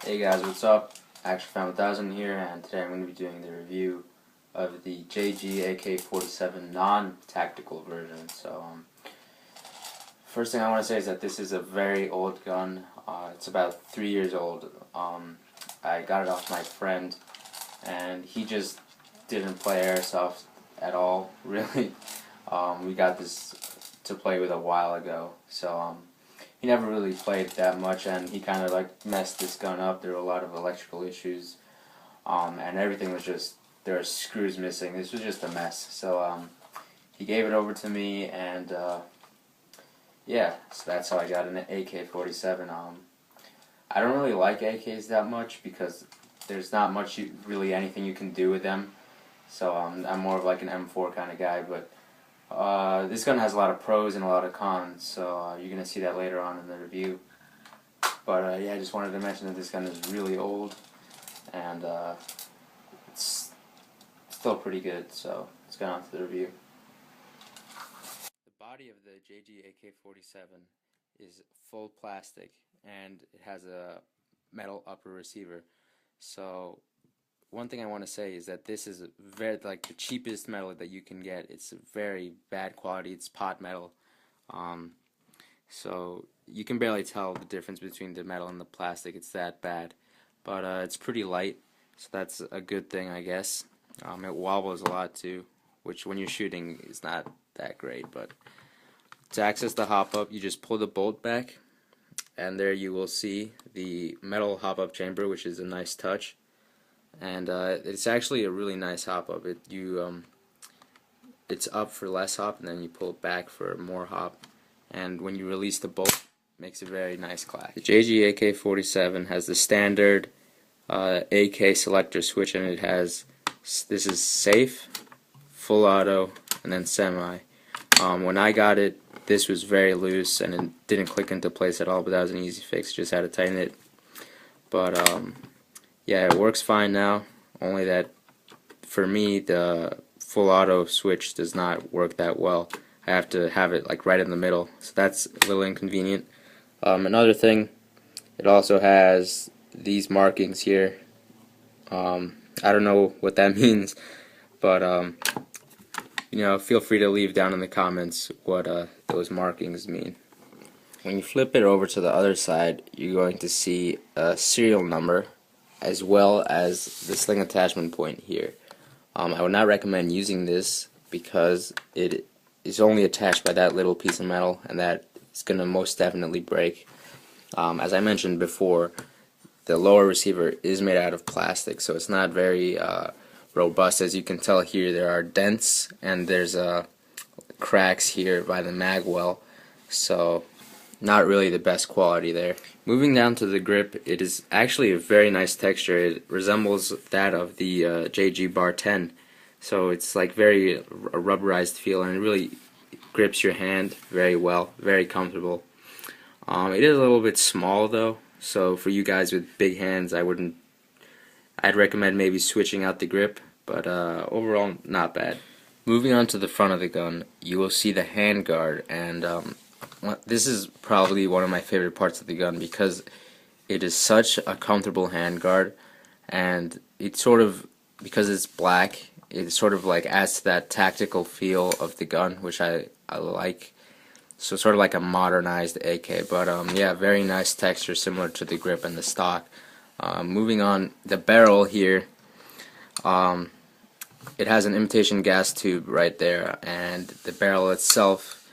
Hey guys, what's up? Ak-47 here, and today I'm going to be doing the review of the JG Ak-47 non-tactical version. First thing I want to say is that this is a very old gun. It's about 3 years old. I got it off my friend, and he just didn't play Airsoft at all, really. We got this to play with a while ago, so he never really played that much, and he kind of like messed this gun up. There were a lot of electrical issues, and everything was just, there were screws missing. This was just a mess. So he gave it over to me, and yeah, so that's how I got an AK-47. I don't really like AKs that much because there's not much really anything you can do with them. So I'm more of like an M4 kind of guy, but this gun has a lot of pros and a lot of cons, so you're going to see that later on in the review. But yeah, I just wanted to mention that this gun is really old, and it's still pretty good, so let's get on to the review. The body of the JG AK-47 is full plastic, and it has a metal upper receiver. So one thing I want to say is that this is very like the cheapest metal that you can get. It's very bad quality. It's pot metal, so you can barely tell the difference between the metal and the plastic. It's that bad, but it's pretty light, so that's a good thing, I guess. It wobbles a lot too, which when you're shooting is not that great. But to access the hop-up, you just pull the bolt back, and there you will see the metal hop-up chamber, which is a nice touch. And it's actually a really nice hop up. It's up for less hop, and then you pull it back for more hop. And when you release the bolt, it makes a very nice clack. The JG AK-47 has the standard AK selector switch, and it has, this is safe, full auto, and then semi. When I got it, this was very loose and it didn't click into place at all, but that was an easy fix. Just had to tighten it. But yeah, it works fine now, only that for me the full auto switch does not work that well. I have to have it like right in the middle, so that's a little inconvenient. Another thing, it also has these markings here. I don't know what that means, but you know, feel free to leave down in the comments what those markings mean. When you flip it over to the other side, you're going to see a serial number, as well as the sling attachment point here. I would not recommend using this because it is only attached by that little piece of metal, and that is going to most definitely break. As I mentioned before, the lower receiver is made out of plastic, so it's not very robust. As you can tell here, there are dents and there's cracks here by the mag well, so not really the best quality there. Moving down to the grip, it is actually a very nice texture. It resembles that of the JG Bar 10, so it's like very a rubberized feel, and it really grips your hand very well, very comfortable. It is a little bit small though, so for you guys with big hands, I'd recommend maybe switching out the grip, but overall not bad. Moving on to the front of the gun, you will see the hand guard, and this is probably one of my favorite parts of the gun because it is such a comfortable handguard, and it sort of, because it's black, it sort of like adds to that tactical feel of the gun, which I like. So sort of like a modernized AK, but yeah, very nice texture, similar to the grip and the stock. Moving on, the barrel here, it has an imitation gas tube right there, and the barrel itself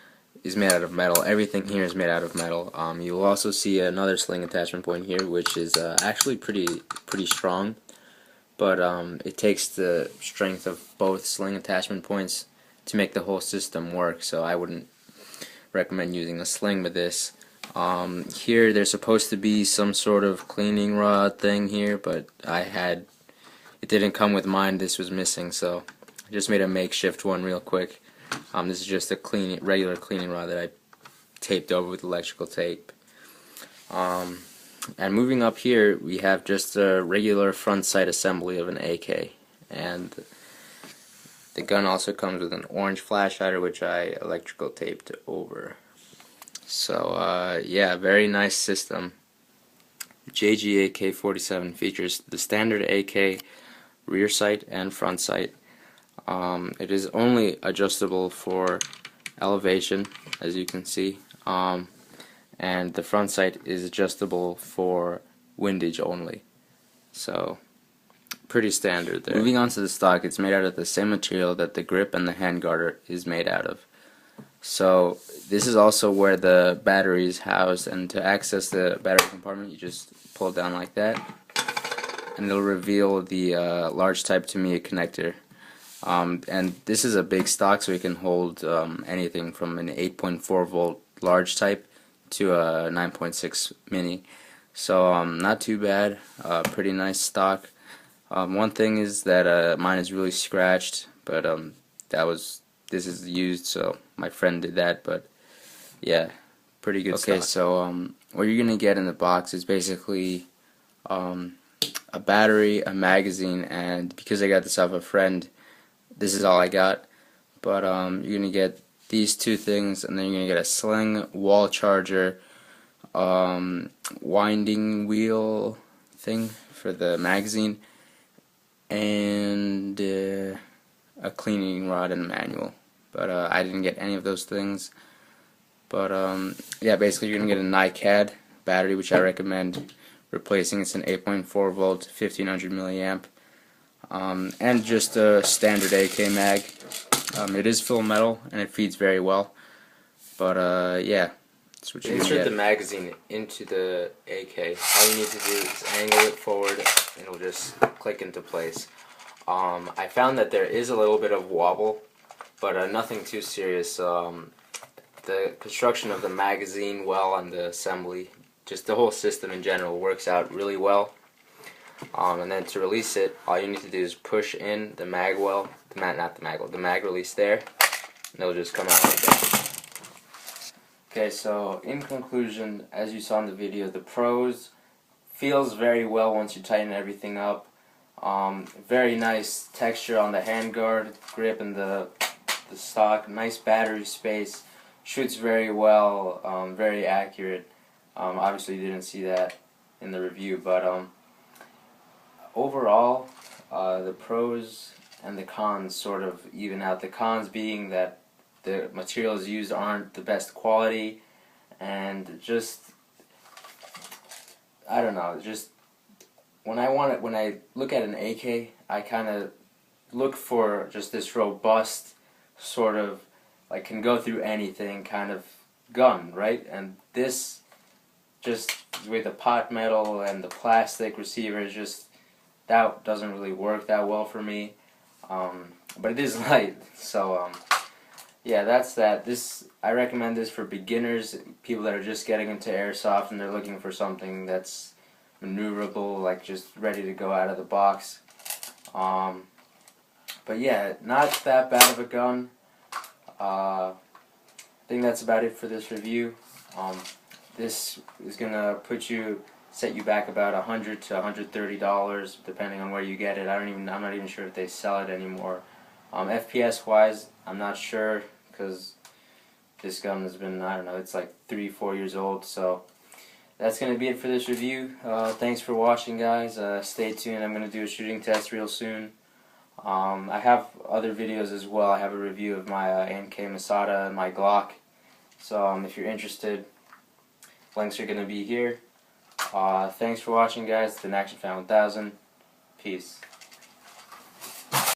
is made out of metal. Everything here is made out of metal. You will also see another sling attachment point here, which is actually pretty strong, but it takes the strength of both sling attachment points to make the whole system work, so I wouldn't recommend using a sling with this. Here there's supposed to be some sort of cleaning rod thing here, but it didn't come with mine. This was missing, so I just made a makeshift one real quick. This is just a regular cleaning rod that I taped over with electrical tape. And moving up here, we have just a regular front sight assembly of an AK, and the gun also comes with an orange flash hider, which I electrical taped over. So yeah, very nice system. JG Ak-47 features the standard AK rear sight and front sight. It is only adjustable for elevation, as you can see, and the front sight is adjustable for windage only. So, pretty standard there. Moving on to the stock, it's made out of the same material that the grip and the handguard is made out of. So this is also where the battery is housed, and to access the battery compartment you just pull it down like that and it'll reveal the large type Tamiya connector. And this is a big stock, so it can hold anything from an 8.4 volt large type to a 9.6 mini. So not too bad, pretty nice stock. One thing is that mine is really scratched, but this is used, so my friend did that, but yeah, pretty good stock. Okay, so what you're gonna get in the box is basically a battery, a magazine, and because I got this off a friend, this is all I got. But you're gonna get these two things, and then you're gonna get a sling, wall charger, winding wheel thing for the magazine, and a cleaning rod and manual. But I didn't get any of those things. But yeah, basically you're gonna get a NiCad battery, which I recommend replacing. It's an 8.4 volt 1500 milliamp, and just a standard AK mag. It is full metal and it feeds very well. But yeah, that's what you insert the magazine into the AK. All you need to do is angle it forward and it'll just click into place. I found that there is a little bit of wobble, but nothing too serious. The construction of the magazine well and the assembly, just the whole system in general, works out really well. And then to release it, all you need to do is push in the mag well, the mag release there, and it'll just come out like that. Okay, so in conclusion, as you saw in the video, the pros feels very well once you tighten everything up. Very nice texture on the handguard, grip, and the stock. Nice battery space. Shoots very well. Very accurate. Obviously, you didn't see that in the review, but overall, the pros and the cons sort of even out. The cons being that the materials used aren't the best quality, and just, I don't know, just when I look at an AK, I kind of look for just this robust sort of, like, can go through anything kind of gun, right? And this, just with the pot metal and the plastic receiver, is just, that doesn't really work that well for me. But it is light, so yeah, that's that. I recommend this for beginners, people that are just getting into airsoft and they're looking for something that's maneuverable, like just ready to go out of the box. But yeah, not that bad of a gun. I think that's about it for this review. This is gonna set you back about $100 to $130, depending on where you get it. I'm not even sure if they sell it anymore. FPS wise, I'm not sure, because this gun has been, I don't know, it's like 3-4 years old. So that's gonna be it for this review. Thanks for watching, guys. Stay tuned. I'm gonna do a shooting test real soon. I have other videos as well. I have a review of my AMK Masada and my Glock. So if you're interested, links are gonna be here. Thanks for watching, guys. It's been Action Fan 1000. Peace.